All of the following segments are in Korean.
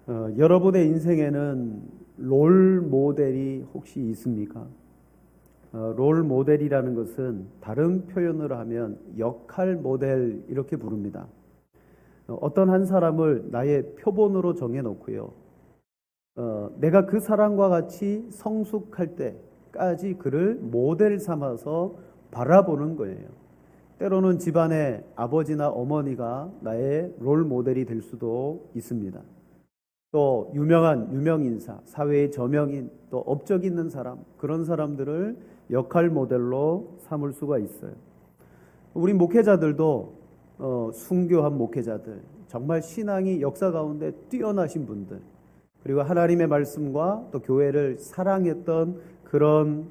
여러분의 인생에는 롤 모델이 혹시 있습니까? 롤 모델이라는 것은 다른 표현으로 하면 역할 모델 이렇게 부릅니다. 어떤 한 사람을 나의 표본으로 정해놓고요. 내가 그 사람과 같이 성숙할 때까지 그를 모델 삼아서 바라보는 거예요. 때로는 집안의 아버지나 어머니가 나의 롤 모델이 될 수도 있습니다. 또 유명한 유명인사, 사회의 저명인, 또 업적 있는 사람, 그런 사람들을 역할 모델로 삼을 수가 있어요. 우리 목회자들도 순교한 목회자들, 정말 신앙이 역사 가운데 뛰어나신 분들, 그리고 하나님의 말씀과 또 교회를 사랑했던 그런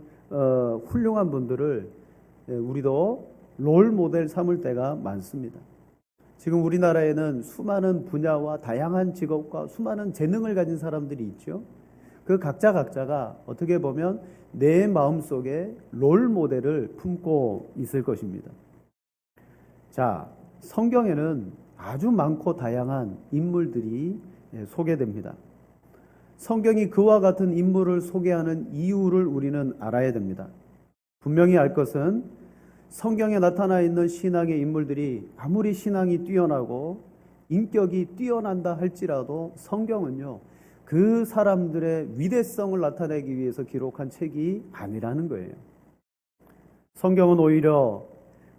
훌륭한 분들을 우리도 롤 모델 삼을 때가 많습니다. 지금 우리나라에는 수많은 분야와 다양한 직업과 수많은 재능을 가진 사람들이 있죠. 그 각자가 어떻게 보면 내 마음속에 롤 모델을 품고 있을 것입니다. 자, 성경에는 아주 많고 다양한 인물들이 소개됩니다. 성경이 그와 같은 인물을 소개하는 이유를 우리는 알아야 됩니다. 분명히 알 것은 성경에 나타나 있는 신앙의 인물들이 아무리 신앙이 뛰어나고 인격이 뛰어난다 할지라도 성경은요, 그 사람들의 위대성을 나타내기 위해서 기록한 책이 아니라는 거예요. 성경은 오히려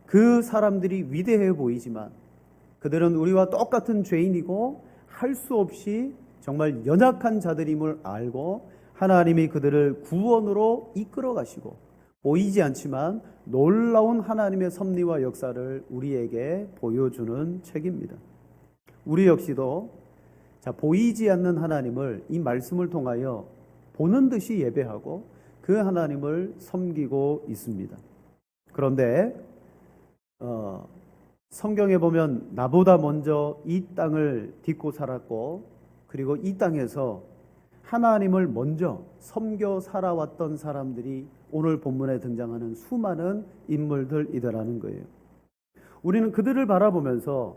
그 사람들이 위대해 보이지만 그들은 우리와 똑같은 죄인이고 할 수 없이 정말 연약한 자들임을 알고 하나님이 그들을 구원으로 이끌어 가시고 보이지 않지만 놀라운 하나님의 섭리와 역사를 우리에게 보여주는 책입니다. 우리 역시도 보이지 않는 하나님을 이 말씀을 통하여 보는 듯이 예배하고 그 하나님을 섬기고 있습니다. 그런데 성경에 보면 나보다 먼저 이 땅을 딛고 살았고 그리고 이 땅에서 하나님을 먼저 섬겨 살아왔던 사람들이 오늘 본문에 등장하는 수많은 인물들이더라는 거예요. 우리는 그들을 바라보면서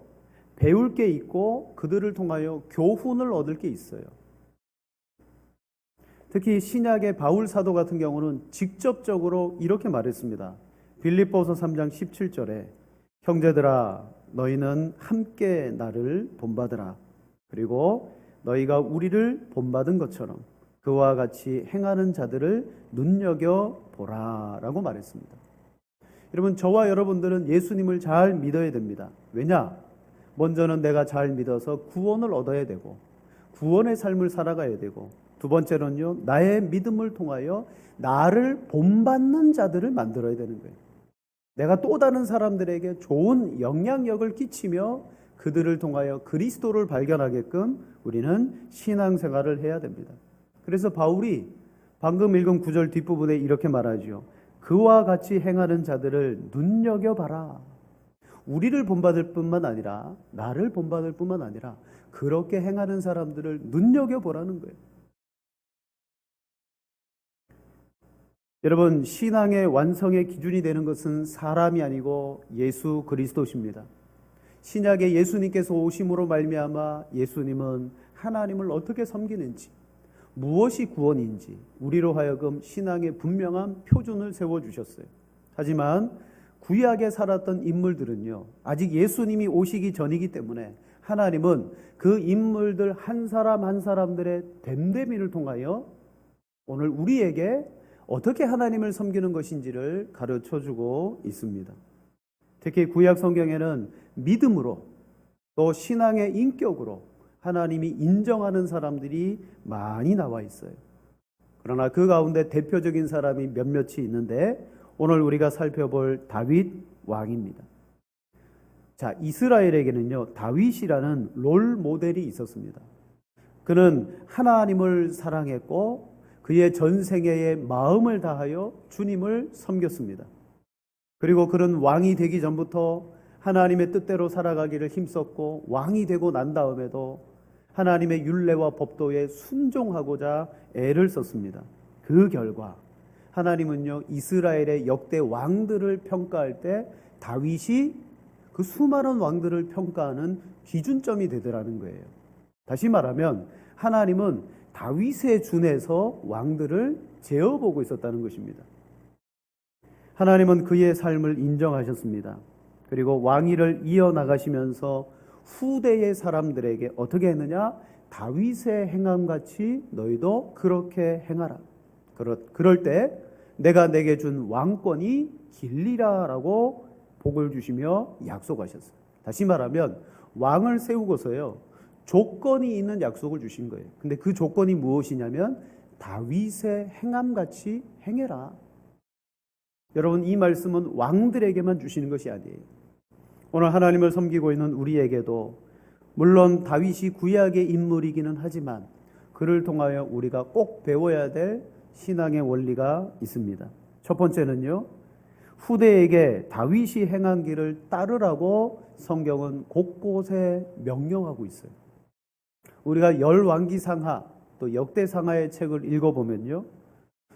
배울 게 있고 그들을 통하여 교훈을 얻을 게 있어요. 특히 신약의 바울 사도 같은 경우는 직접적으로 이렇게 말했습니다. 빌립보서 3장 17절에 형제들아 너희는 함께 나를 본받으라. 그리고 너희가 우리를 본받은 것처럼 그와 같이 행하는 자들을 눈여겨보라 라고 말했습니다. 여러분, 저와 여러분들은 예수님을 잘 믿어야 됩니다. 왜냐? 먼저는 내가 잘 믿어서 구원을 얻어야 되고 구원의 삶을 살아가야 되고 두 번째로는요, 나의 믿음을 통하여 나를 본받는 자들을 만들어야 되는 거예요. 내가 또 다른 사람들에게 좋은 영향력을 끼치며 그들을 통하여 그리스도를 발견하게끔 우리는 신앙생활을 해야 됩니다. 그래서 바울이 방금 읽은 9절 뒷부분에 이렇게 말하죠. 그와 같이 행하는 자들을 눈여겨봐라. 우리를 본받을 뿐만 아니라 나를 본받을 뿐만 아니라 그렇게 행하는 사람들을 눈여겨보라는 거예요. 여러분, 신앙의 완성의 기준이 되는 것은 사람이 아니고 예수 그리스도십니다. 신약에 예수님께서 오심으로 말미암아 예수님은 하나님을 어떻게 섬기는지, 무엇이 구원인지 우리로 하여금 신앙의 분명한 표준을 세워주셨어요. 하지만 구약에 살았던 인물들은요, 아직 예수님이 오시기 전이기 때문에 하나님은 그 인물들 한 사람 한 사람들의 됨됨이를 통하여 오늘 우리에게 어떻게 하나님을 섬기는 것인지를 가르쳐주고 있습니다. 특히 구약 성경에는 믿음으로 또 신앙의 인격으로 하나님이 인정하는 사람들이 많이 나와 있어요. 그러나 그 가운데 대표적인 사람이 몇몇이 있는데 오늘 우리가 살펴볼 다윗 왕입니다. 자, 이스라엘에게는요, 다윗이라는 롤 모델이 있었습니다. 그는 하나님을 사랑했고 그의 전생애의 마음을 다하여 주님을 섬겼습니다. 그리고 그는 왕이 되기 전부터 하나님의 뜻대로 살아가기를 힘썼고 왕이 되고 난 다음에도 하나님의 율례와 법도에 순종하고자 애를 썼습니다. 그 결과 하나님은요, 이스라엘의 역대 왕들을 평가할 때 다윗이 그 수많은 왕들을 평가하는 기준점이 되더라는 거예요. 다시 말하면 하나님은 다윗의 준에서 왕들을 재어보고 있었다는 것입니다. 하나님은 그의 삶을 인정하셨습니다. 그리고 왕위를 이어나가시면서 후대의 사람들에게 어떻게 했느냐? 다윗의 행함같이 너희도 그렇게 행하라. 그럴 때 내가 내게 준 왕권이 길리라 라고 복을 주시며 약속하셨어요. 다시 말하면 왕을 세우고서요, 조건이 있는 약속을 주신 거예요. 근데 그 조건이 무엇이냐면 다윗의 행함같이 행해라. 여러분, 이 말씀은 왕들에게만 주시는 것이 아니에요. 오늘 하나님을 섬기고 있는 우리에게도 물론 다윗이 구약의 인물이기는 하지만 그를 통하여 우리가 꼭 배워야 될 신앙의 원리가 있습니다. 첫 번째는요, 후대에게 다윗이 행한 길을 따르라고 성경은 곳곳에 명령하고 있어요. 우리가 열왕기상하 또 역대상하의 책을 읽어보면요,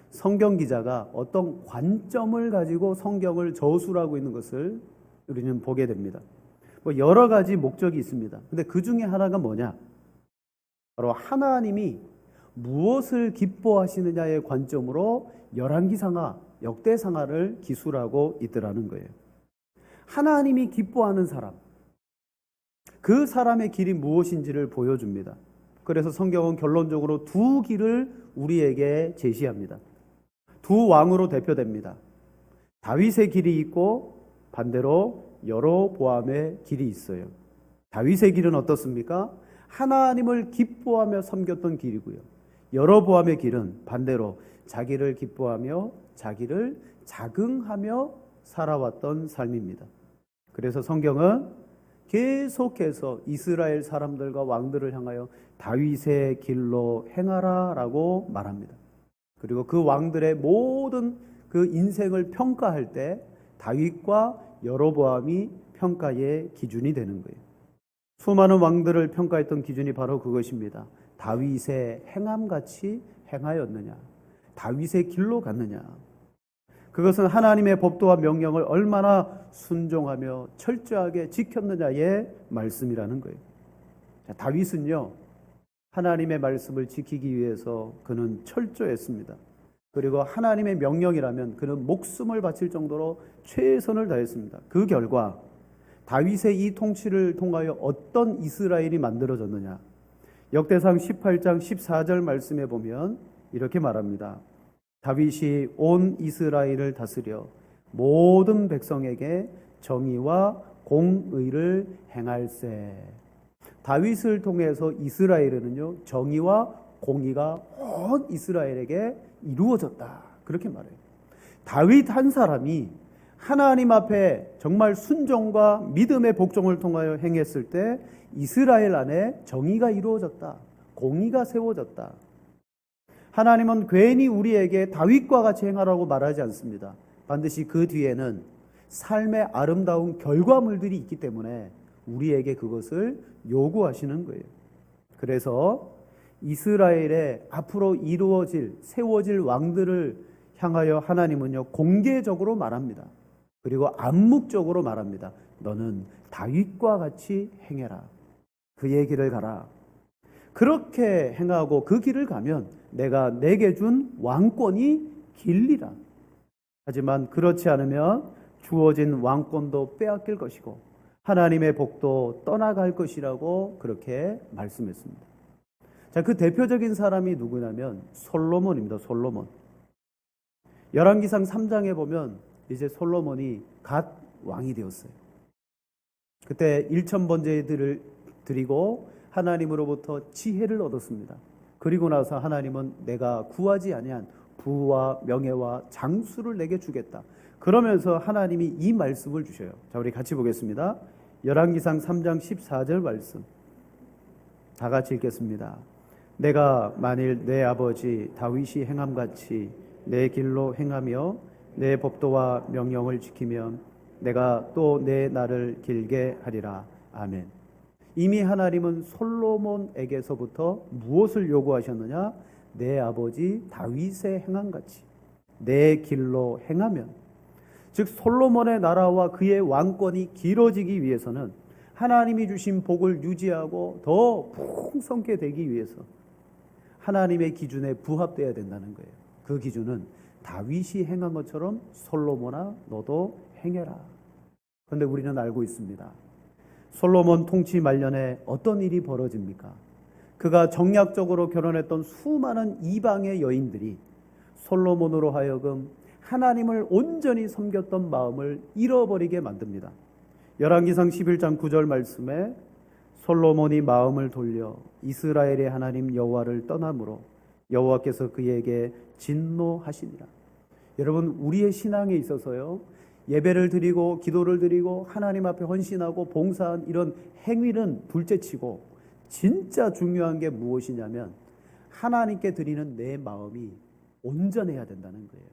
성경 기자가 어떤 관점을 가지고 성경을 저술하고 있는 것을 우리는 보게 됩니다. 여러 가지 목적이 있습니다. 근데 그 중에 하나가 뭐냐? 바로 하나님이 무엇을 기뻐하시느냐의 관점으로 열왕기상하, 역대상하를 기술하고 있더라는 거예요. 하나님이 기뻐하는 사람, 그 사람의 길이 무엇인지를 보여줍니다. 그래서 성경은 결론적으로 두 길을 우리에게 제시합니다. 두 왕으로 대표됩니다. 다윗의 길이 있고 반대로 여로보암의 길이 있어요. 다윗의 길은 어떻습니까? 하나님을 기뻐하며 섬겼던 길이고요. 여로보암의 길은 반대로 자기를 기뻐하며 자기를 자긍하며 살아왔던 삶입니다. 그래서 성경은 계속해서 이스라엘 사람들과 왕들을 향하여 다윗의 길로 행하라 라고 말합니다. 그리고 그 왕들의 모든 그 인생을 평가할 때 다윗과 여로보암이 평가의 기준이 되는 거예요. 수많은 왕들을 평가했던 기준이 바로 그것입니다. 다윗의 행함같이 행하였느냐, 다윗의 길로 갔느냐. 그것은 하나님의 법도와 명령을 얼마나 순종하며 철저하게 지켰느냐의 말씀이라는 거예요. 자, 다윗은요, 하나님의 말씀을 지키기 위해서 그는 철저했습니다. 그리고 하나님의 명령이라면 그는 목숨을 바칠 정도로 최선을 다했습니다. 그 결과 다윗의 이 통치를 통하여 어떤 이스라엘이 만들어졌느냐? 역대상 18장 14절 말씀에 보면 이렇게 말합니다. 다윗이 온 이스라엘을 다스려 모든 백성에게 정의와 공의를 행할세. 다윗을 통해서 이스라엘에는요, 정의와 공의가 온 이스라엘에게 이루어졌다. 그렇게 말해요. 다윗 한 사람이 하나님 앞에 정말 순종과 믿음의 복종을 통하여 행했을 때 이스라엘 안에 정의가 이루어졌다. 공의가 세워졌다. 하나님은 괜히 우리에게 다윗과 같이 행하라고 말하지 않습니다. 반드시 그 뒤에는 삶의 아름다운 결과물들이 있기 때문에 우리에게 그것을 요구하시는 거예요. 그래서 이스라엘의 앞으로 세워질 왕들을 향하여 하나님은요, 공개적으로 말합니다. 그리고 암묵적으로 말합니다. 너는 다윗과 같이 행해라. 그의 길을 가라. 그렇게 행하고 그 길을 가면 내가 내게 준 왕권이 길리라. 하지만 그렇지 않으면 주어진 왕권도 빼앗길 것이고 하나님의 복도 떠나갈 것이라고 그렇게 말씀했습니다. 자, 그 대표적인 사람이 누구냐면 솔로몬입니다. 솔로몬. 열왕기상 3장에 보면 이제 솔로몬이 갓 왕이 되었어요. 그때 1,000번제들을 드리고 하나님으로부터 지혜를 얻었습니다. 그리고 나서 하나님은 내가 구하지 아니한 부와 명예와 장수를 내게 주겠다. 그러면서 하나님이 이 말씀을 주셔요. 자, 우리 같이 보겠습니다. 열왕기상 3장 14절 말씀. 다 같이 읽겠습니다. 내가 만일 내 아버지 다윗이 행함같이 내 길로 행하며 내 법도와 명령을 지키면 내가 또 내 날을 길게 하리라. 아멘. 이미 하나님은 솔로몬에게서부터 무엇을 요구하셨느냐? 내 아버지 다윗의 행함같이 내 길로 행하면, 즉 솔로몬의 나라와 그의 왕권이 길어지기 위해서는 하나님이 주신 복을 유지하고 더 풍성케 되기 위해서 하나님의 기준에 부합되어야 된다는 거예요. 그 기준은 다윗이 행한 것처럼 솔로몬아 너도 행해라. 그런데 우리는 알고 있습니다. 솔로몬 통치 말년에 어떤 일이 벌어집니까? 그가 정략적으로 결혼했던 수많은 이방의 여인들이 솔로몬으로 하여금 하나님을 온전히 섬겼던 마음을 잃어버리게 만듭니다. 열왕기상 11장 9절 말씀에 솔로몬이 마음을 돌려 이스라엘의 하나님 여호와를 떠남으로 여호와께서 그에게 진노하시니라. 여러분, 우리의 신앙에 있어서요, 예배를 드리고 기도를 드리고 하나님 앞에 헌신하고 봉사한 이런 행위는 둘째치고 진짜 중요한 게 무엇이냐면 하나님께 드리는 내 마음이 온전해야 된다는 거예요.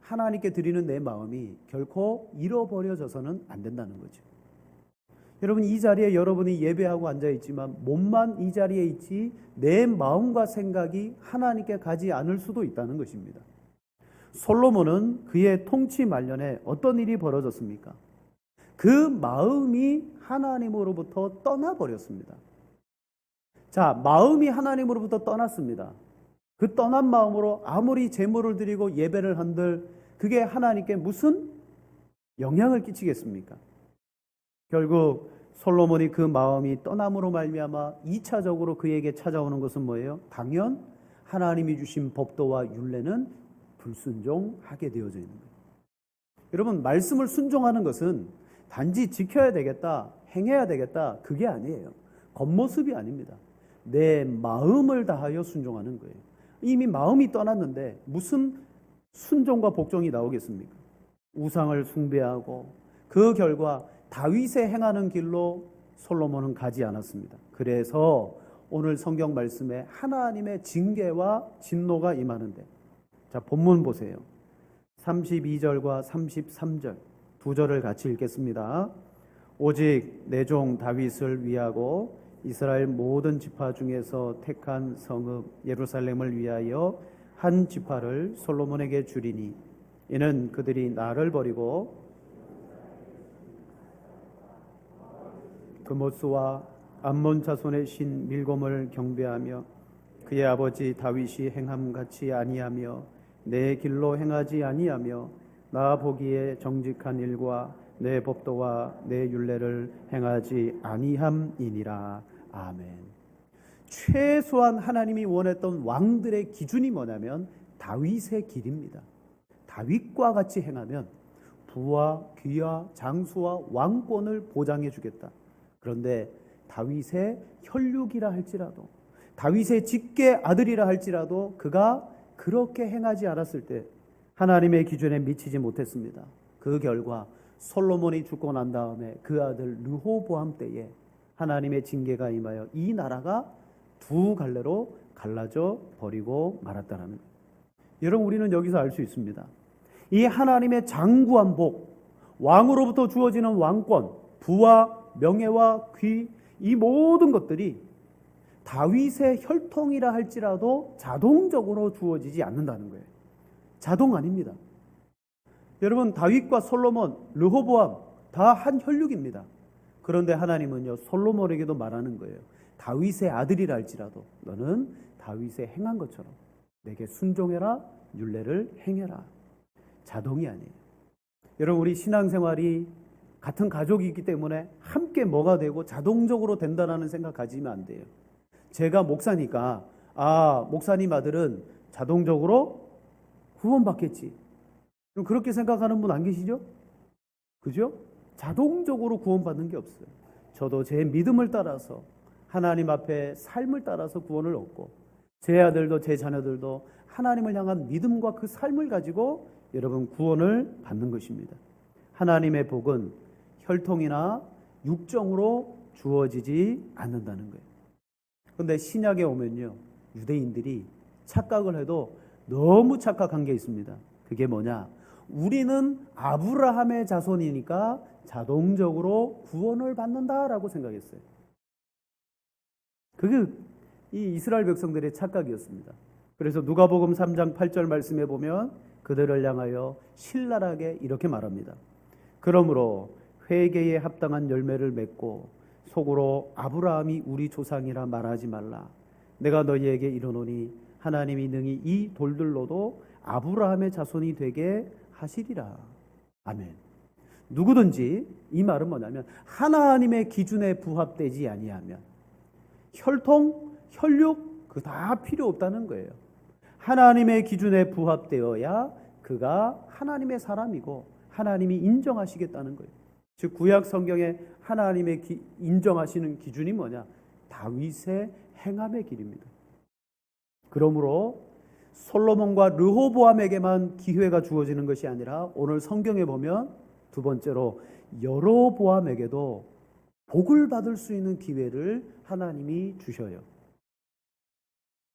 하나님께 드리는 내 마음이 결코 잃어버려져서는 안 된다는 거죠. 여러분, 이 자리에 여러분이 예배하고 앉아있지만 몸만 이 자리에 있지 내 마음과 생각이 하나님께 가지 않을 수도 있다는 것입니다. 솔로몬은 그의 통치 말년에 어떤 일이 벌어졌습니까? 그 마음이 하나님으로부터 떠나버렸습니다. 자, 마음이 하나님으로부터 떠났습니다. 그 떠난 마음으로 아무리 제물을 드리고 예배를 한들 그게 하나님께 무슨 영향을 끼치겠습니까? 결국 솔로몬이 그 마음이 떠남으로 말미암아 2차적으로 그에게 찾아오는 것은 뭐예요? 당연 하나님이 주신 법도와 율례는 불순종하게 되어져 있는 거예요. 여러분, 말씀을 순종하는 것은 단지 지켜야 되겠다, 행해야 되겠다, 그게 아니에요. 겉모습이 아닙니다. 내 마음을 다하여 순종하는 거예요. 이미 마음이 떠났는데 무슨 순종과 복종이 나오겠습니까? 우상을 숭배하고 그 결과 다윗의 행하는 길로 솔로몬은 가지 않았습니다. 그래서 오늘 성경 말씀에 하나님의 징계와 진노가 임하는데, 자, 본문 보세요. 32절과 33절 두 절을 같이 읽겠습니다. 오직 내 종 다윗을 위하고 이스라엘 모든 지파 중에서 택한 성읍 예루살렘을 위하여 한 지파를 솔로몬에게 주리니 이는 그들이 나를 버리고 그모스와 암몬 자손의 신 밀곰을 경배하며 그의 아버지 다윗이 행함같이 아니하며 내 길로 행하지 아니하며 나 보기에 정직한 일과 내 법도와 내 율례를 행하지 아니함이니라. 아멘. 최소한 하나님이 원했던 왕들의 기준이 뭐냐면 다윗의 길입니다. 다윗과 같이 행하면 부와 귀와 장수와 왕권을 보장해 주겠다. 그런데 다윗의 혈육이라 할지라도, 다윗의 직계 아들이라 할지라도 그가 그렇게 행하지 않았을 때 하나님의 기준에 미치지 못했습니다. 그 결과 솔로몬이 죽고 난 다음에 그 아들 르호보암 때에 하나님의 징계가 임하여 이 나라가 두 갈래로 갈라져 버리고 말았다라는 거예요. 여러분, 우리는 여기서 알 수 있습니다. 이 하나님의 장구한 복, 왕으로부터 주어지는 왕권, 부와 명예와 귀, 이 모든 것들이 다윗의 혈통이라 할지라도 자동적으로 주어지지 않는다는 거예요. 자동 아닙니다. 여러분, 다윗과 솔로몬, 르호보암 다 한 혈육입니다. 그런데 하나님은요, 솔로몬에게도 말하는 거예요. 다윗의 아들이라 할지라도 너는 다윗의 행한 것처럼 내게 순종해라, 율례를 행해라. 자동이 아니에요. 여러분, 우리 신앙생활이 같은 가족이 있기 때문에 함께 뭐가 되고 자동적으로 된다는 생각 가지면 안 돼요. 제가 목사니까 목사님 아들은 자동적으로 구원받겠지. 그럼 그렇게 생각하는 분 안 계시죠? 그죠? 자동적으로 구원받는 게 없어요. 저도 제 믿음을 따라서 하나님 앞에 삶을 따라서 구원을 얻고 제 아들도 제 자녀들도 하나님을 향한 믿음과 그 삶을 가지고 여러분 구원을 받는 것입니다. 하나님의 복은 혈통이나 육정으로 주어지지 않는다는 거예요. 그런데 신약에 오면요, 유대인들이 착각을 해도 너무 착각한 게 있습니다. 그게 뭐냐? 우리는 아브라함의 자손이니까 자동적으로 구원을 받는다라고 생각했어요. 그게 이 이스라엘 백성들의 착각이었습니다. 그래서 누가복음 3장 8절 말씀에 보면 그들을 향하여 신랄하게 이렇게 말합니다. 그러므로 회개에 합당한 열매를 맺고 속으로 아브라함이 우리 조상이라 말하지 말라. 내가 너희에게 이르노니 하나님이 능히 이 돌들로도 아브라함의 자손이 되게 하시리라. 아멘. 누구든지, 이 말은 뭐냐면 하나님의 기준에 부합되지 아니하면 혈통, 혈육 그 다 필요 없다는 거예요. 하나님의 기준에 부합되어야 그가 하나님의 사람이고 하나님이 인정하시겠다는 거예요. 즉 구약 성경에 하나님의 인정하시는 기준이 뭐냐? 다윗의 행함의 길입니다. 그러므로 솔로몬과 르호보암에게만 기회가 주어지는 것이 아니라 오늘 성경에 보면 두 번째로 여로보암에게도 복을 받을 수 있는 기회를 하나님이 주셔요.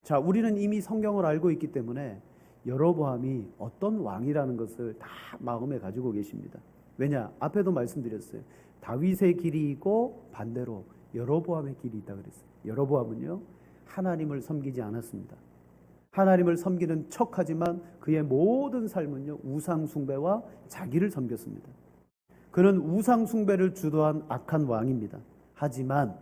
자, 우리는 이미 성경을 알고 있기 때문에 여로보암이 어떤 왕이라는 것을 다 마음에 가지고 계십니다. 왜냐? 앞에도 말씀드렸어요. 다윗의 길이 있고 반대로 여로보암의 길이 있다 그랬어요. 여로보암은요, 하나님을 섬기지 않았습니다. 하나님을 섬기는 척하지만 그의 모든 삶은요, 우상 숭배와 자기를 섬겼습니다. 그는 우상 숭배를 주도한 악한 왕입니다. 하지만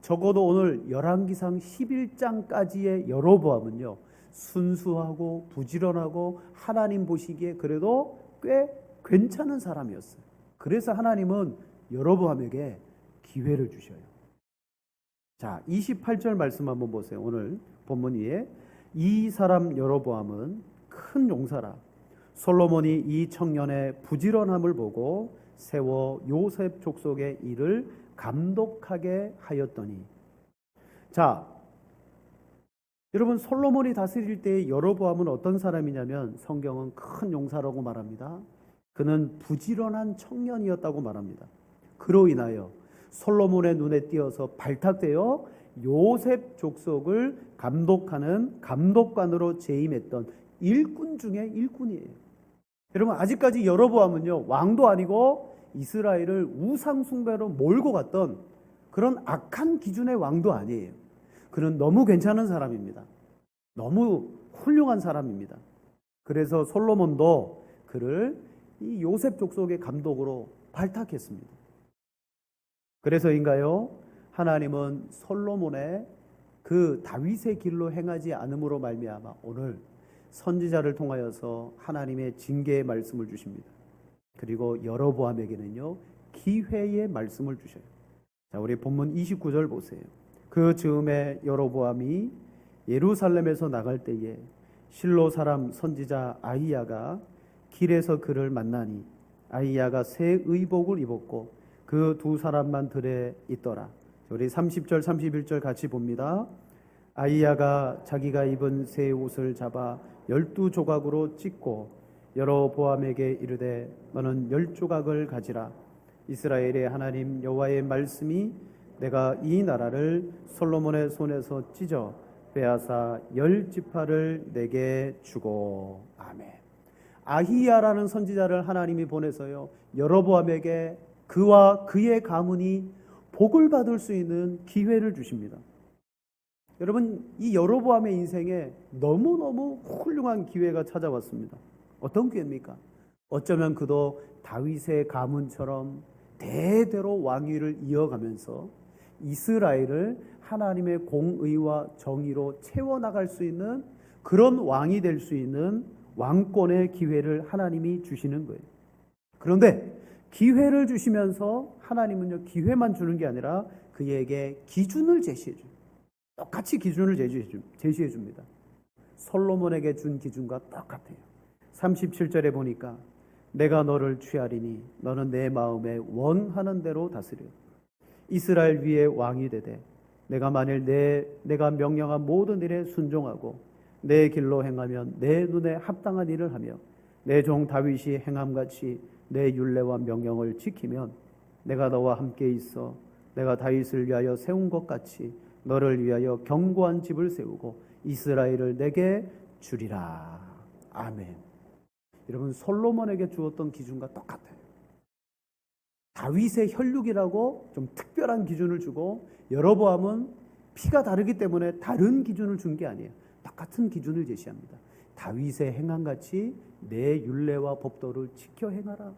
적어도 오늘 열왕기상 11장까지의 여로보암은요, 순수하고 부지런하고 하나님 보시기에 그래도 꽤 괜찮은 사람이었어요. 그래서 하나님은 여로보암에게 기회를 주셔요. 자, 28절 말씀 한번 보세요. 오늘 본문 위에 이 사람 여로보암은 큰 용사라. 솔로몬이 이 청년의 부지런함을 보고 세워 요셉 족속의 일을 감독하게 하였더니. 자, 여러분, 솔로몬이 다스릴 때 여로보암은 어떤 사람이냐면 성경은 큰 용사라고 말합니다. 그는 부지런한 청년이었다고 말합니다. 그로 인하여 솔로몬의 눈에 띄어서 발탁되어 요셉 족속을 감독하는 감독관으로 재임했던 일꾼 중에 일꾼이에요. 여러분, 아직까지 여로보암은요, 왕도 아니고 이스라엘을 우상 숭배로 몰고 갔던 그런 악한 기준의 왕도 아니에요. 그는 너무 괜찮은 사람입니다. 너무 훌륭한 사람입니다. 그래서 솔로몬도 그를 이 요셉 족속의 감독으로 발탁했습니다. 그래서인가요? 하나님은 솔로몬의 그 다윗의 길로 행하지 않음으로 말미암아 오늘 선지자를 통하여서 하나님의 징계의 말씀을 주십니다. 그리고 여로보암에게는요, 기회의 말씀을 주셔요. 자, 우리 본문 29절 보세요. 그 즈음에 여로보암이 예루살렘에서 나갈 때에 실로 사람 선지자 아히야가 길에서 그를 만나니 아히야가 새 의복을 입었고 그 두 사람만 들에 있더라. 우리 30절 31절 같이 봅니다. 아히야가 자기가 입은 새 옷을 잡아 12조각으로 찢고 여로보암에게 이르되 너는 10조각을 가지라. 이스라엘의 하나님 여호와의 말씀이 내가 이 나라를 솔로몬의 손에서 찢어 빼앗아 10지파를 내게 주고. 아멘. 아히야라는 선지자를 하나님이 보내서요, 여로보암에게 그와 그의 가문이 복을 받을 수 있는 기회를 주십니다. 여러분, 이 여로보암의 인생에 너무너무 훌륭한 기회가 찾아왔습니다. 어떤 기회입니까? 어쩌면 그도 다윗의 가문처럼 대대로 왕위를 이어가면서 이스라엘을 하나님의 공의와 정의로 채워나갈 수 있는 그런 왕이 될 수 있는 왕권의 기회를 하나님이 주시는 거예요. 그런데 기회를 주시면서 하나님은요, 기회만 주는 게 아니라 그에게 기준을 제시해 줍니다. 똑같이 기준을 제시해 줍니다. 솔로몬에게 준 기준과 똑같아요. 37절에 보니까 내가 너를 취하리니 너는 내 마음에 원하는 대로 다스려 이스라엘 위에 왕이 되되 내가 만일 내가 명령한 모든 일에 순종하고 내 길로 행하면 내 눈에 합당한 일을 하며 내 종 다윗이 행함같이 내 율례와 명령을 지키면 내가 너와 함께 있어 내가 다윗을 위하여 세운 것 같이 너를 위하여 견고한 집을 세우고 이스라엘을 내게 주리라. 아멘. 여러분, 솔로몬에게 주었던 기준과 똑같아요. 다윗의 혈육이라고 좀 특별한 기준을 주고 여로보암은 피가 다르기 때문에 다른 기준을 준 게 아니에요. 똑같은 기준을 제시합니다. 다윗의 행함같이 내 율례와 법도를 지켜 행하라.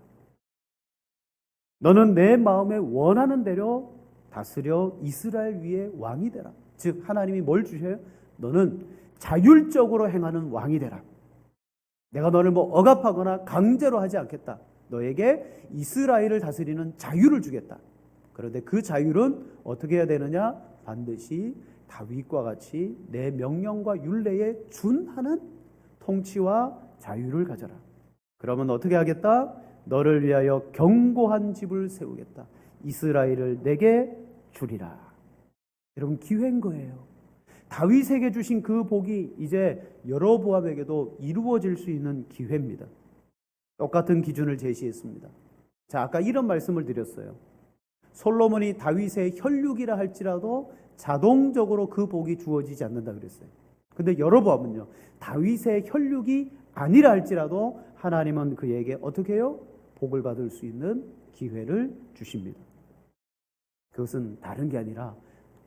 너는 내 마음에 원하는 대로 다스려 이스라엘 위에 왕이 되라. 즉 하나님이 뭘 주셔요? 너는 자율적으로 행하는 왕이 되라. 내가 너를 억압하거나 강제로 하지 않겠다. 너에게 이스라엘을 다스리는 자유를 주겠다. 그런데 그 자유는 어떻게 해야 되느냐? 반드시 다윗과 같이 내 명령과 율례에 준하는 통치와 자유를 가져라. 그러면 어떻게 하겠다? 너를 위하여 견고한 집을 세우겠다. 이스라엘을 내게 주리라. 여러분, 기회인 거예요. 다윗에게 주신 그 복이 이제 여로보암에게도 이루어질 수 있는 기회입니다. 똑같은 기준을 제시했습니다. 자, 아까 이런 말씀을 드렸어요. 솔로몬이 다윗의 혈육이라 할지라도 자동적으로 그 복이 주어지지 않는다 그랬어요. 근데 여로보암은요, 다윗의 혈육이 아니라 할지라도 하나님은 그에게 어떻게 해요? 복을 받을 수 있는 기회를 주십니다. 그것은 다른 게 아니라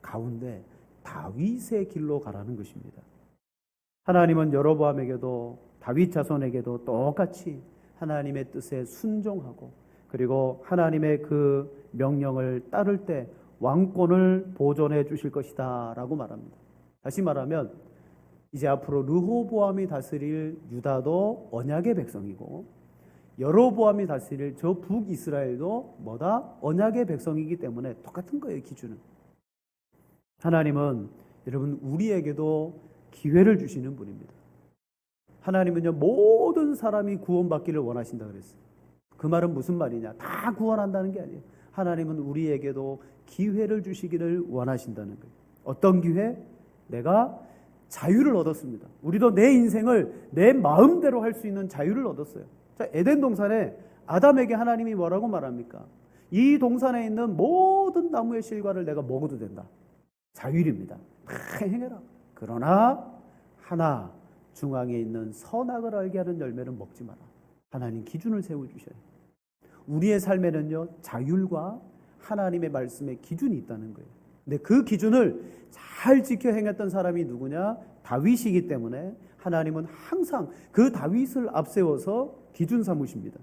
가운데 다윗의 길로 가라는 것입니다. 하나님은 여로보암에게도 다윗 자손에게도 똑같이 하나님의 뜻에 순종하고 그리고 하나님의 그 명령을 따를 때 왕권을 보존해 주실 것이다 라고 말합니다. 다시 말하면 이제 앞으로 르호보암이 다스릴 유다도 언약의 백성이고 여로보암이 다스릴 저 북이스라엘도 뭐다? 언약의 백성이기 때문에 똑같은 거예요, 기준은. 하나님은 여러분 우리에게도 기회를 주시는 분입니다. 하나님은요, 모든 사람이 구원받기를 원하신다 그랬어요. 그 말은 무슨 말이냐? 다 구원한다는 게 아니에요. 하나님은 우리에게도 기회를 주시기를 원하신다는 거예요. 어떤 기회? 내가 자유를 얻었습니다. 우리도 내 인생을 내 마음대로 할 수 있는 자유를 얻었어요. 자, 에덴 동산에 아담에게 하나님이 뭐라고 말합니까? 이 동산에 있는 모든 나무의 실과를 내가 먹어도 된다. 자율입니다. 다 행해라. 그러나 하나, 중앙에 있는 선악을 알게 하는 열매는 먹지 마라. 하나님 기준을 세워주셔요. 우리의 삶에는요, 자율과 하나님의 말씀의 기준이 있다는 거예요. 근데 그 기준을 잘 지켜 행했던 사람이 누구냐? 다윗이기 때문에 하나님은 항상 그 다윗을 앞세워서 기준 삼으십니다.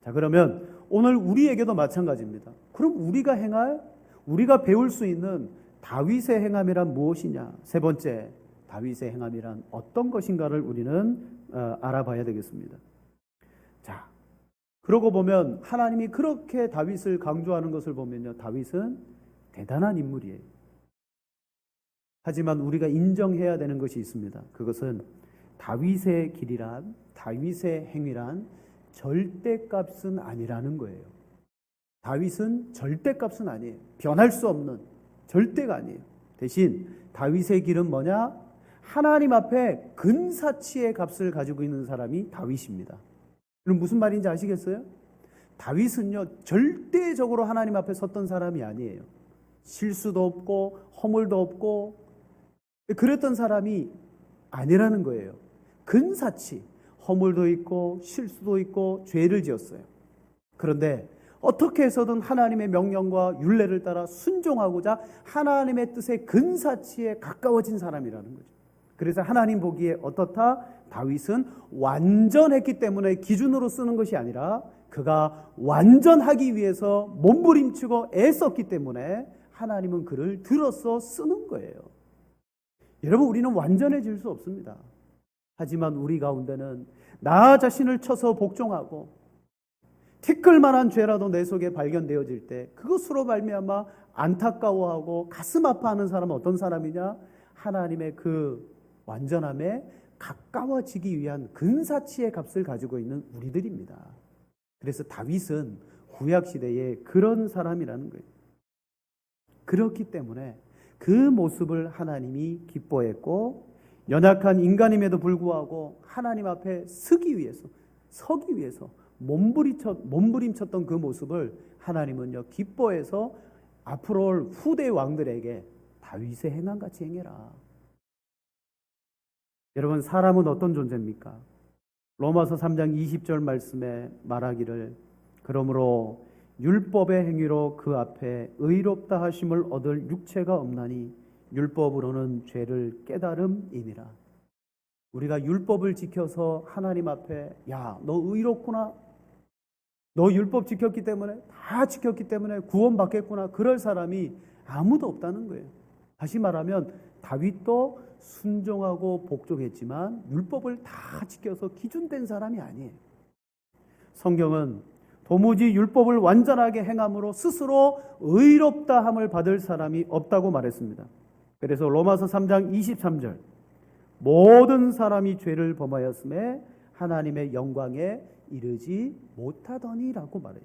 자, 그러면 오늘 우리에게도 마찬가지입니다. 그럼 우리가 배울 수 있는 다윗의 행함이란 무엇이냐? 세 번째, 다윗의 행함이란 어떤 것인가를 우리는 알아봐야 되겠습니다. 자, 그러고 보면 하나님이 그렇게 다윗을 강조하는 것을 보면요, 다윗은 대단한 인물이에요. 하지만 우리가 인정해야 되는 것이 있습니다. 그것은 다윗의 길이란, 다윗의 행위란 절대값은 아니라는 거예요. 다윗은 절대값은 아니에요. 변할 수 없는 절대가 아니에요. 대신 다윗의 길은 뭐냐? 하나님 앞에 근사치의 값을 가지고 있는 사람이 다윗입니다. 그럼 무슨 말인지 아시겠어요? 다윗은요, 절대적으로 하나님 앞에 섰던 사람이 아니에요. 실수도 없고 허물도 없고 그랬던 사람이 아니라는 거예요. 근사치 허물도 있고 실수도 있고 죄를 지었어요. 그런데 어떻게 해서든 하나님의 명령과 율례를 따라 순종하고자 하나님의 뜻에 근사치에 가까워진 사람이라는 거죠. 그래서 하나님 보기에 어떻다? 다윗은 완전했기 때문에 기준으로 쓰는 것이 아니라 그가 완전하기 위해서 몸부림치고 애썼기 때문에 하나님은 그를 들어서 쓰는 거예요. 여러분, 우리는 완전해질 수 없습니다. 하지만 우리 가운데는 나 자신을 쳐서 복종하고 티끌만한 죄라도 내 속에 발견되어질 때 그것으로 말미암아 안타까워하고 가슴 아파하는 사람은 어떤 사람이냐? 하나님의 그 완전함에 가까워지기 위한 근사치의 값을 가지고 있는 우리들입니다. 그래서 다윗은 구약시대에 그런 사람이라는 거예요. 그렇기 때문에 그 모습을 하나님이 기뻐했고 연약한 인간임에도 불구하고 하나님 앞에 서기 위해서 몸부림쳤던 그 모습을 하나님은요, 기뻐해서 앞으로 올 후대 왕들에게 다윗의 행함같이 행해라. 여러분, 사람은 어떤 존재입니까? 로마서 3장 20절 말씀에 말하기를 그러므로 율법의 행위로 그 앞에 의롭다 하심을 얻을 육체가 없나니 율법으로는 죄를 깨달음이니라. 우리가 율법을 지켜서 하나님 앞에 야, 너 의롭구나, 너 율법 지켰기 때문에 다 지켰기 때문에 구원받겠구나, 그럴 사람이 아무도 없다는 거예요. 다시 말하면 다윗도 순종하고 복종했지만 율법을 다 지켜서 기준된 사람이 아니에요. 성경은 도무지 율법을 완전하게 행함으로 스스로 의롭다 함을 받을 사람이 없다고 말했습니다. 그래서 로마서 3장 23절, 모든 사람이 죄를 범하였음에 하나님의 영광에 이르지 못하더니라고 말해요.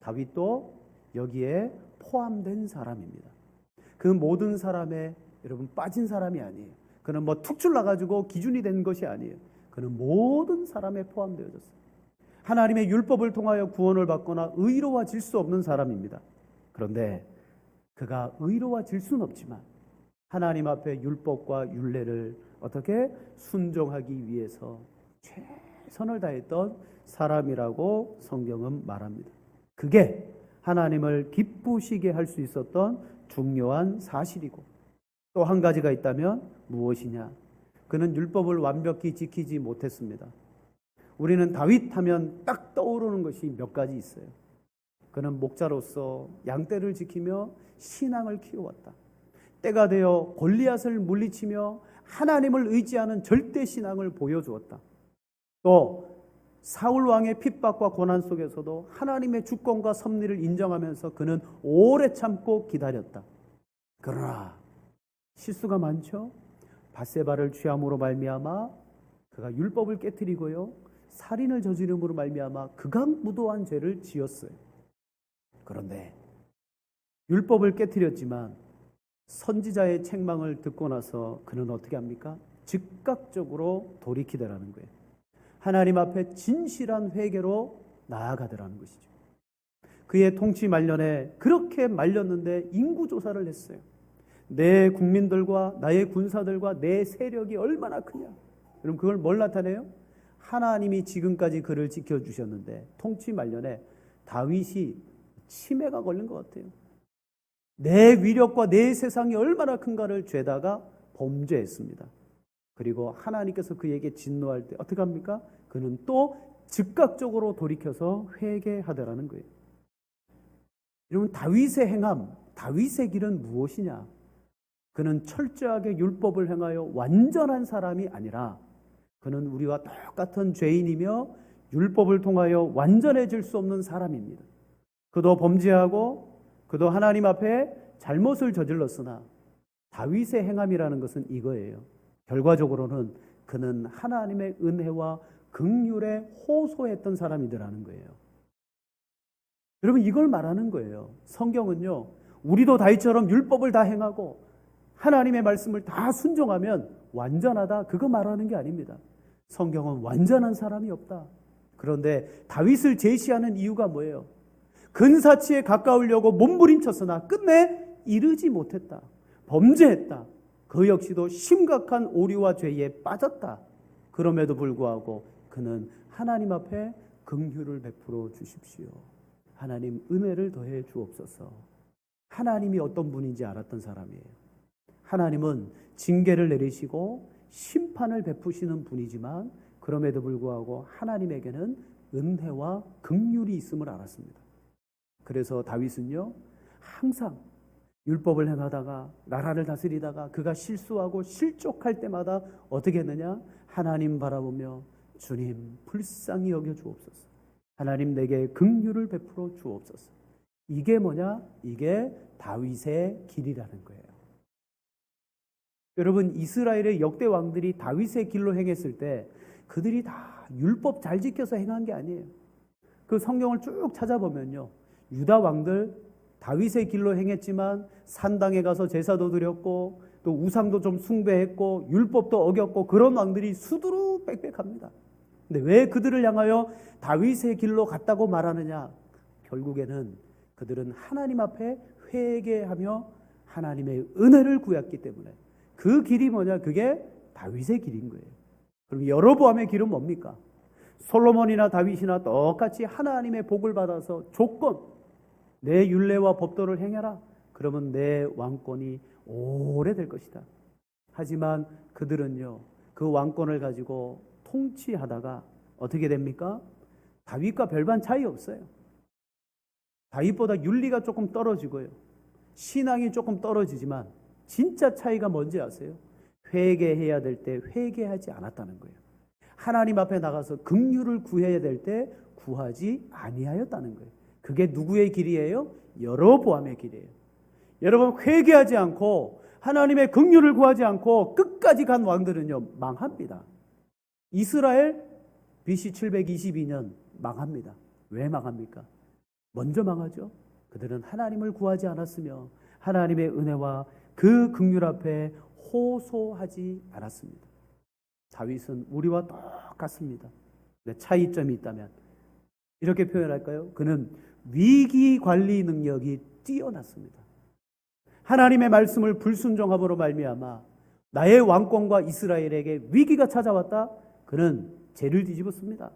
다윗도 여기에 포함된 사람입니다. 그 모든 사람에 여러분 빠진 사람이 아니에요. 그는 뭐 툭 줄나가지고 기준이 된 것이 아니에요. 그는 모든 사람에 포함되어졌어요. 하나님의 율법을 통하여 구원을 받거나 의로워질 수 없는 사람입니다. 그런데 그가 의로워질 수는 없지만 하나님 앞에 율법과 율례를 어떻게 순종하기 위해서 최선을 다했던 사람이라고 성경은 말합니다. 그게 하나님을 기쁘시게 할 수 있었던 중요한 사실이고, 또 한 가지가 있다면 무엇이냐? 그는 율법을 완벽히 지키지 못했습니다. 우리는 다윗 하면 딱 떠오르는 것이 몇 가지 있어요. 그는 목자로서 양떼를 지키며 신앙을 키워왔다. 때가 되어 골리앗을 물리치며 하나님을 의지하는 절대 신앙을 보여주었다. 또 사울 왕의 핍박과 고난 속에서도 하나님의 주권과 섭리를 인정하면서 그는 오래 참고 기다렸다. 그러나 실수가 많죠. 밧세바를 취함으로 말미암아 그가 율법을 깨뜨리고요, 살인을 저지름으로 말미암아 극악무도한 죄를 지었어요. 그런데 율법을 깨뜨렸지만 선지자의 책망을 듣고 나서 그는 어떻게 합니까? 즉각적으로 돌이키더라는 거예요. 하나님 앞에 진실한 회개로 나아가더라는 것이죠. 그의 통치 말년에 그렇게 말렸는데 인구조사를 했어요. 내 국민들과 나의 군사들과 내 세력이 얼마나 크냐. 그럼 그걸 뭘 나타내요? 하나님이 지금까지 그를 지켜주셨는데 통치 말년에 다윗이 치매가 걸린 것 같아요. 내 위력과 내 세상이 얼마나 큰가를 죄다가 범죄했습니다. 그리고 하나님께서 그에게 진노할 때 어떻게 합니까? 그는 또 즉각적으로 돌이켜서 회개하더라는 거예요. 여러분, 다윗의 행함, 다윗의 길은 무엇이냐? 그는 철저하게 율법을 행하여 완전한 사람이 아니라 그는 우리와 똑같은 죄인이며 율법을 통하여 완전해질 수 없는 사람입니다. 그도 범죄하고 그도 하나님 앞에 잘못을 저질렀으나 다윗의 행함이라는 것은 이거예요. 결과적으로는 그는 하나님의 은혜와 긍휼에 호소했던 사람이더라는 거예요. 여러분, 이걸 말하는 거예요. 성경은요, 우리도 다윗처럼 율법을 다 행하고 하나님의 말씀을 다 순종하면 완전하다, 그거 말하는 게 아닙니다. 성경은 완전한 사람이 없다. 그런데 다윗을 제시하는 이유가 뭐예요? 근사치에 가까우려고 몸부림쳤으나 끝내 이르지 못했다. 범죄했다. 그 역시도 심각한 오류와 죄에 빠졌다. 그럼에도 불구하고 그는 하나님 앞에 긍휼을 베풀어 주십시오. 하나님 은혜를 더해 주옵소서. 하나님이 어떤 분인지 알았던 사람이에요. 하나님은 징계를 내리시고 심판을 베푸시는 분이지만 그럼에도 불구하고 하나님에게는 은혜와 긍휼이 있음을 알았습니다. 그래서 다윗은요, 항상 율법을 행하다가 나라를 다스리다가 그가 실수하고 실족할 때마다 어떻게 했느냐? 하나님 바라보며 주님 불쌍히 여겨 주옵소서. 하나님 내게 긍휼을 베풀어 주옵소서. 이게 뭐냐? 이게 다윗의 길이라는 거예요. 여러분, 이스라엘의 역대 왕들이 다윗의 길로 행했을 때 그들이 다 율법 잘 지켜서 행한 게 아니에요. 그 성경을 쭉 찾아보면요, 유다 왕들 다윗의 길로 행했지만 산당에 가서 제사도 드렸고 또 우상도 좀 숭배했고 율법도 어겼고 그런 왕들이 수두룩 빽빽합니다. 근데 왜 그들을 향하여 다윗의 길로 갔다고 말하느냐? 결국에는 그들은 하나님 앞에 회개하며 하나님의 은혜를 구했기 때문에 그 길이 뭐냐? 그게 다윗의 길인 거예요. 그럼 여로보암의 길은 뭡니까? 솔로몬이나 다윗이나 똑같이 하나님의 복을 받아서 조건, 내 율례와 법도를 행해라. 그러면 내 왕권이 오래될 것이다. 하지만 그들은요, 그 왕권을 가지고 통치하다가 어떻게 됩니까? 다윗과 별반 차이 없어요. 다윗보다 윤리가 조금 떨어지고요, 신앙이 조금 떨어지지만 진짜 차이가 뭔지 아세요? 회개해야 될 때 회개하지 않았다는 거예요. 하나님 앞에 나가서 긍휼을 구해야 될 때 구하지 아니하였다는 거예요. 그게 누구의 길이에요? 여로보암의 길이에요. 여러분, 회개하지 않고 하나님의 긍휼을 구하지 않고 끝까지 간 왕들은요, 망합니다. 이스라엘 BC 722년 망합니다. 왜 망합니까? 먼저 망하죠. 그들은 하나님을 구하지 않았으며 하나님의 은혜와 그 긍휼 앞에 호소하지 않았습니다. 다윗은 우리와 똑같습니다. 근데 차이점이 있다면 이렇게 표현할까요? 그는 위기 관리 능력이 뛰어났습니다. 하나님의 말씀을 불순종함으로 말미암아 나의 왕권과 이스라엘에게 위기가 찾아왔다. 그는 죄를 뒤집었습니다.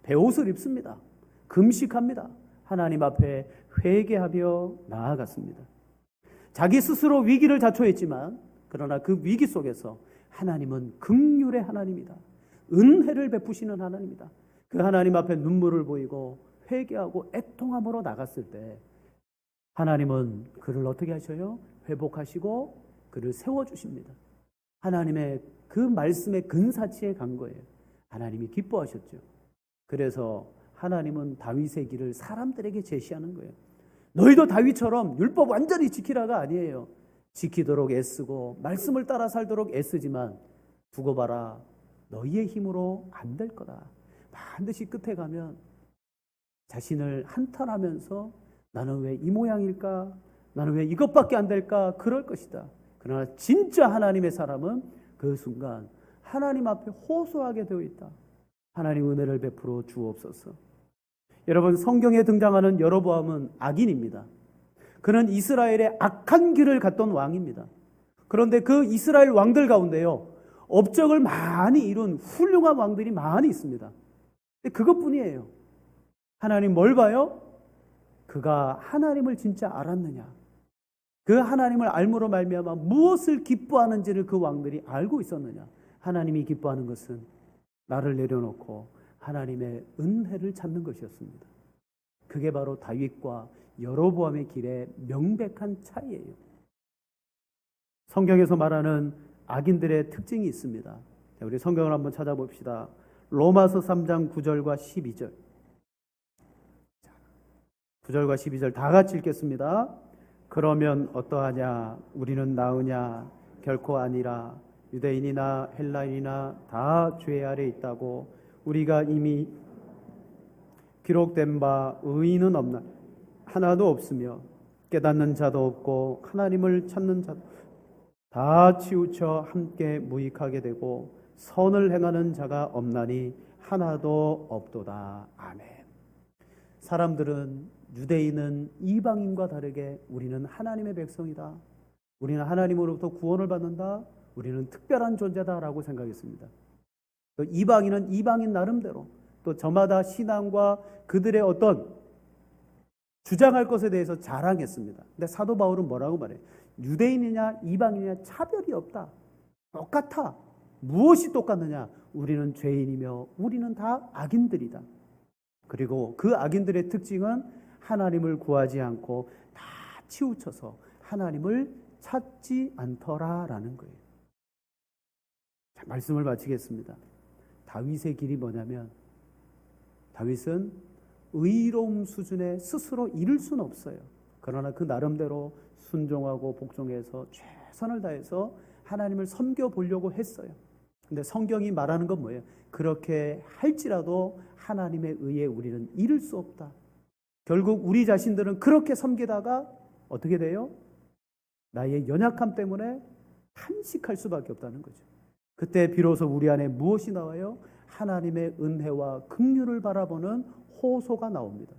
베옷을 입습니다. 금식합니다. 하나님 앞에 회개하며 나아갔습니다. 자기 스스로 위기를 자초했지만 그러나 그 위기 속에서 하나님은 긍휼의 하나님이다. 은혜를 베푸시는 하나님이다. 그 하나님 앞에 눈물을 보이고 회개하고 애통함으로 나갔을 때 하나님은 그를 어떻게 하셔요? 회복하시고 그를 세워주십니다. 하나님의 그 말씀의 근사치에 간 거예요. 하나님이 기뻐하셨죠. 그래서 하나님은 다윗의 길을 사람들에게 제시하는 거예요. 너희도 다윗처럼 율법 완전히 지키라가 아니에요. 지키도록 애쓰고 말씀을 따라 살도록 애쓰지만 두고 봐라. 너희의 힘으로 안 될 거다. 반드시 끝에 가면 자신을 한탄하면서 나는 왜 이 모양일까? 나는 왜 이것밖에 안 될까? 그럴 것이다. 그러나 진짜 하나님의 사람은 그 순간 하나님 앞에 호소하게 되어 있다. 하나님 은혜를 베풀어 주옵소서. 여러분, 성경에 등장하는 여로보암은 악인입니다. 그는 이스라엘의 악한 길을 갔던 왕입니다. 그런데 그 이스라엘 왕들 가운데요, 업적을 많이 이룬 훌륭한 왕들이 많이 있습니다. 근데 그것뿐이에요. 하나님 뭘 봐요? 그가 하나님을 진짜 알았느냐? 그 하나님을 알므로 말미암아 무엇을 기뻐하는지를 그 왕들이 알고 있었느냐? 하나님이 기뻐하는 것은 나를 내려놓고 하나님의 은혜를 찾는 것이었습니다. 그게 바로 다윗과 여로보암의 길의 명백한 차이예요. 성경에서 말하는 악인들의 특징이 있습니다. 우리 성경을 한번 찾아봅시다. 로마서 3장 9절과 12절. 9절과 12절 다 같이 읽겠습니다. 그러면 어떠하냐? 우리는 나으냐? 결코 아니라. 유대인이나 헬라인이나 다 죄 아래 있다고 우리가 이미 기록된 바 의인은 없나? 하나도 없으며 깨닫는 자도 없고 하나님을 찾는 자도 다 치우쳐 함께 무익하게 되고 선을 행하는 자가 없나니 하나도 없도다. 아멘. 사람들은 유대인은 이방인과 다르게 우리는 하나님의 백성이다. 우리는 하나님으로부터 구원을 받는다. 우리는 특별한 존재다라고 생각했습니다. 또 이방인은 이방인 나름대로 또 저마다 신앙과 그들의 어떤 주장할 것에 대해서 자랑했습니다. 근데 사도 바울은 뭐라고 말해요? 유대인이냐 이방인이냐 차별이 없다. 똑같아. 무엇이 똑같느냐? 우리는 죄인이며 우리는 다 악인들이다. 그리고 그 악인들의 특징은 하나님을 구하지 않고 다 치우쳐서 하나님을 찾지 않더라라는 거예요. 자, 말씀을 마치겠습니다. 다윗의 길이 뭐냐면 다윗은 의로움 수준에 스스로 이를 수는 없어요. 그러나 그 나름대로 순종하고 복종해서 최선을 다해서 하나님을 섬겨보려고 했어요. 근데 성경이 말하는 건 뭐예요? 그렇게 할지라도 하나님의 의에 우리는 이를 수 없다. 결국 우리 자신들은 그렇게 섬기다가 어떻게 돼요? 나의 연약함 때문에 탄식할 수밖에 없다는 거죠. 그때 비로소 우리 안에 무엇이 나와요? 하나님의 은혜와 긍휼을 바라보는 호소가 나옵니다.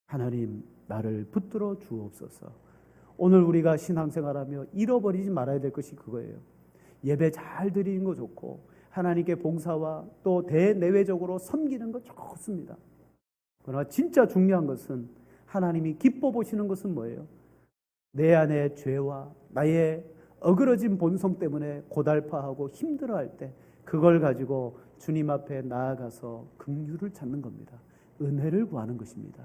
하나님, 나를 붙들어 주옵소서. 오늘 우리가 신앙생활하며 잃어버리지 말아야 될 것이 그거예요. 예배 잘 드리는 거 좋고 하나님께 봉사와 또 대내외적으로 섬기는 거 좋습니다. 그러나 진짜 중요한 것은 하나님이 기뻐 보시는 것은 뭐예요? 내 안의 죄와 나의 어그러진 본성 때문에 고달파하고 힘들어할 때 그걸 가지고 주님 앞에 나아가서 긍휼을 찾는 겁니다. 은혜를 구하는 것입니다.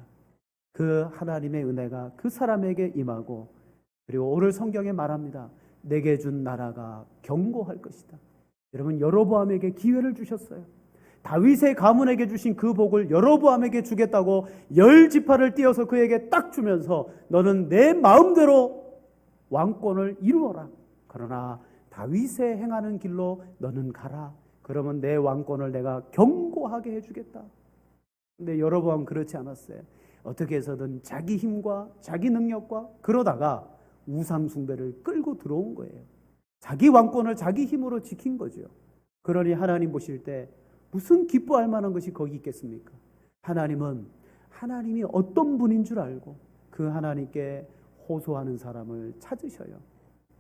그 하나님의 은혜가 그 사람에게 임하고 그리고 오늘 성경에 말합니다. 내게 준 나라가 견고할 것이다. 여러분, 여로보암에게 기회를 주셨어요. 다윗의 가문에게 주신 그 복을 여로보암에게 주겠다고 10지파를 띄어서 그에게 딱 주면서 너는 내 마음대로 왕권을 이루어라. 그러나 다윗의 행하는 길로 너는 가라. 그러면 내 왕권을 내가 견고하게 해주겠다. 근데 여로보암 그렇지 않았어요. 어떻게 해서든 자기 힘과 자기 능력과 그러다가 우상 숭배를 끌고 들어온 거예요. 자기 왕권을 자기 힘으로 지킨 거죠. 그러니 하나님 보실 때 무슨 기뻐할 만한 것이 거기 있겠습니까? 하나님이 어떤 분인 줄 알고 그 하나님께 호소하는 사람을 찾으셔요.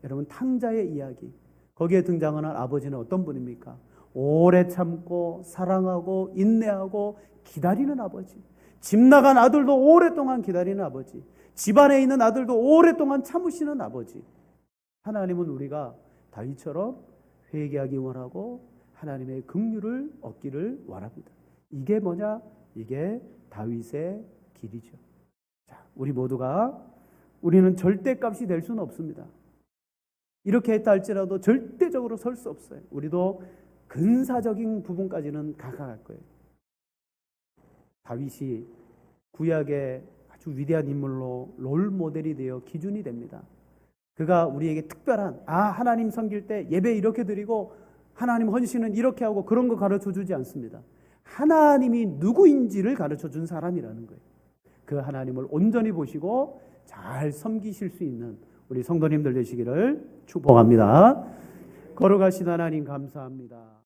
여러분, 탕자의 이야기, 거기에 등장하는 아버지는 어떤 분입니까? 오래 참고 사랑하고 인내하고 기다리는 아버지. 집 나간 아들도 오랫동안 기다리는 아버지. 집안에 있는 아들도 오랫동안 참으시는 아버지. 하나님은 우리가 다윗처럼 회개하기 원하고 하나님의 긍휼을 얻기를 원합니다. 이게 뭐냐? 이게 다윗의 길이죠. 자, 우리는 절대값이 될 수는 없습니다. 이렇게 했다 할지라도 절대적으로 설 수 없어요. 우리도 근사적인 부분까지는 다가갈 거예요. 다윗이 구약의 아주 위대한 인물로 롤 모델이 되어 기준이 됩니다. 그가 우리에게 특별한 하나님 섬길 때 예배 이렇게 드리고 하나님 헌신은 이렇게 하고 그런 거 가르쳐 주지 않습니다. 하나님이 누구인지를 가르쳐 준 사람이라는 거예요. 그 하나님을 온전히 보시고 잘 섬기실 수 있는 우리 성도님들 되시기를 축복합니다. 걸어가신 하나님 감사합니다.